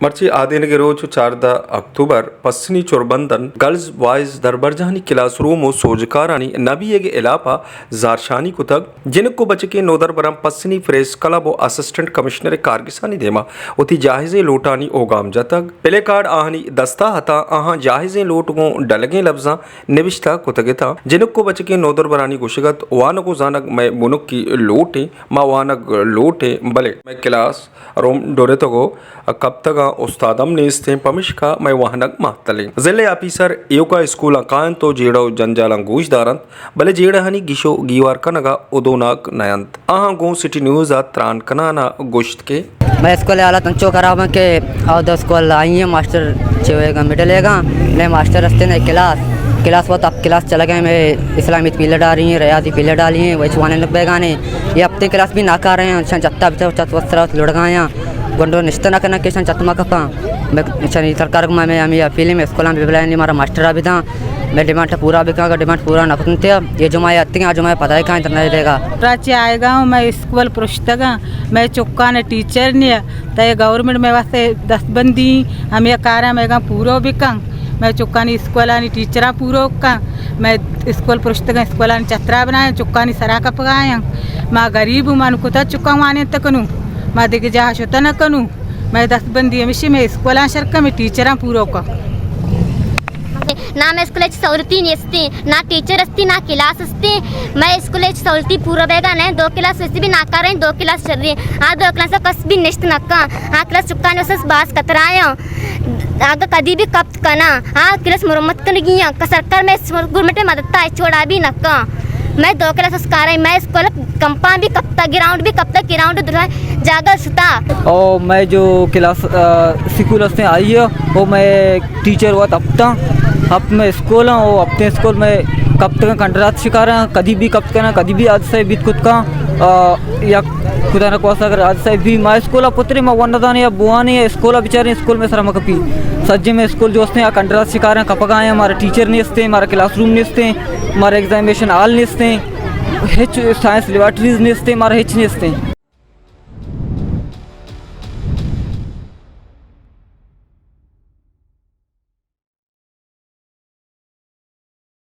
मर्ची आदिनगे रोज 4 अक्टूबर पस्नी चोरबंदन girls boys दरबरजानी class room सोजकारानी नबीगे इलापा जारशानी कुतग जिनको बचके नोदर बरम पस्नी fresh club assistant commissioner कारगिसानी देमा उती जाहिजे लोटानी ओगाम जतग पिले कार्ड आहनी दस्ता हता आहा जाहिजे लोट गो डलगे लफ्जा निविष्टा कुतगेता जिनको बचके नोदर बरानी गुशगत वानको जानक मैं मुनुक की लोटे मा वानक लोटे बले मैं क्लास रोम डोरेतगो कब तक उस्तादम ने इस्ते पमिशका मैं वहनक मातले जिले ऑफिसर योगा स्कूल कान तो जेड़ो जंजालंग गोशदारंत भले जेड़हनी गिशो गीवार कनगा उदोनाक नयंत आहा गो सिटी न्यूज़ त्रान कनाना गोश्त के मैं स्कूल आला तंचो खराब के और दो स्कूल आई है मास्टर चेवेगा मिडलेगा ले मास्टर रस्ते ने क्लास वो अब क्लास चला गए मैं इस्लामिक पीरियड आ रही है रियादी पीरियड आ रही है वही चुवाने लग बेगाने ये अपने क्लास भी ना कर रहे हैं चत्ता चतवस्त्र लुड़गाया गुंडो निश्चना करना के चतमा कपा मैं सरकार को मैं हमें अपील में स्कूल में बिबला हमारा मास्टर अभी था मैं डिमांड पूरा भी कहा डिमांड पूरा न करते ये जो मैं आती हैं जो मैं पता है कहाँ इतना देगा प्राची आएगा हूँ मैं स्कूल पुरुषतगा मैं चुक्का ने टीचर नहीं तो ये गवर्नमेंट में वास्ते दस्तबंदी हम ये कार्य मैं पूरा भी कं मैं चुक्का नहीं स्कूल आनी टीचरा पूरा का मैं स्कूल पुरुषतगा स्कूल आनी चतरा बनाया चुक्का नहीं सरा का पकाया माँ गरीब हूँ मानु कुता चुक्का माने तक करूँ माँ देखे जहाँ शुता न करूँ मैं दस्तबंदी हमेशा मैं स्कूल शर्क मैं टीचरा पूरा का ना मैं स्कूल सवलती नहीं ना टीचर अस्ती ना क्लास अस्ती मैं स्कूल सवलती पूरा बेगा नहीं 2 क्लास वैसे भी ना कर रहे हैं 2 क्लास चल रही है हाँ 2 क्लास कस भी निश्चित नक्का हाँ क्लास चुपका ने बास कतराया आगे कभी भी कब करना हाँ क्लास मुरम्मत कर गई का सरकार में गवर्नमेंट में मदद है छोड़ा भी नक्का मैं 2 क्लास कर रही मैं स्कूल कंपाउंड भी कब तक ग्राउंड भी कब तक ग्राउंड जाकर सुता और मैं जो क्लास स्कूल से आई है वो मैं टीचर हुआ तब तक अब मैं स्कूल हूँ वो अपने स्कूल में कब तक कंट्राट सिखा रहे हैं कभी भी कब करना कभी भी आज से बीत खुद का या खुदा न कोसा अगर आज से भी मैं स्कूल पुत्री मैं वनदान या बुआनी या स्कूल बेचारे स्कूल में सर कपी सज्जे में स्कूल जो या कंट्राट सिखा रहे हैं कपगा हैं हमारे टीचर नहीं इसते हमारा क्लासरूम नहीं इसते हमारे एग्जामिनेशन आल नहीं इसते हेच साइंस लेबॉर्ट्रीज नहीं इसते हमारा हेच नहीं इसते